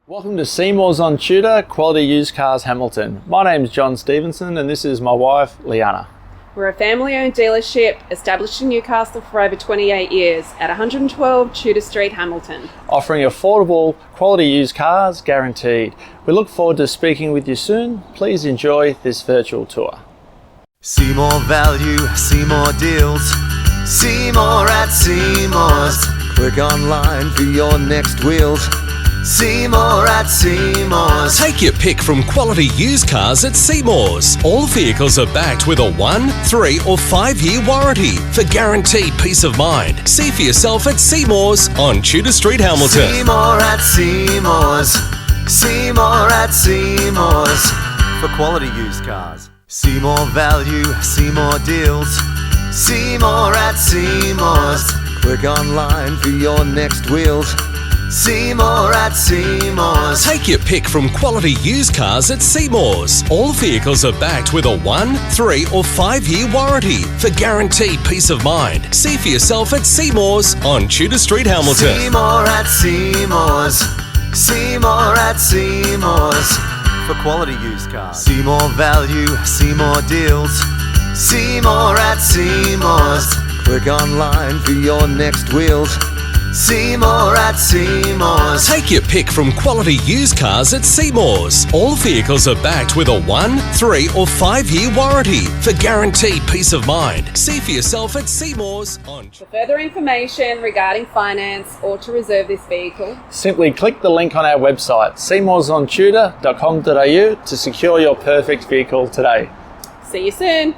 Welcome to Seymour's on Tudor, Quality Used Cars Hamilton. My name's John Stevenson and this is my wife, Leanna. We're a family-owned dealership established in Newcastle for over 28 years at 112 Tudor Street, Hamilton. Offering affordable, quality used cars guaranteed. We look forward to speaking with you soon. Please enjoy this virtual tour. See more value, see more deals. See more at Seymour's. Click online for your next wheels. See more at Seymour's. Take your pick from quality used cars at Seymour's. All vehicles are backed with a 1, 3 or 5 year warranty for guaranteed peace of mind. See for yourself at Seymour's on Tudor Street, Hamilton. See more at Seymour's. See more at Seymour's. For quality used cars. See more value, see more deals. See more at Seymour's. Click online for your next wheels. See more at Seymour's. Take your pick from quality used cars at Seymour's. All vehicles are backed with a 1, 3 or 5 year warranty for guaranteed peace of mind. See for yourself at Seymour's on Tudor Street, Hamilton. See more at Seymour's. See more at Seymour's. For quality used cars. See more value, see more deals. See more at Seymour's. Click online for your next wheels. See more at Seymour's. Take your pick from quality used cars at Seymour's. All vehicles are backed with a 1, 3 or 5 year warranty for guaranteed peace of mind. See for yourself at Seymour's on... For further information regarding finance or to reserve this vehicle, Simply click the link on our website, seymoursontudor.com.au, to secure your perfect vehicle today. see you soon.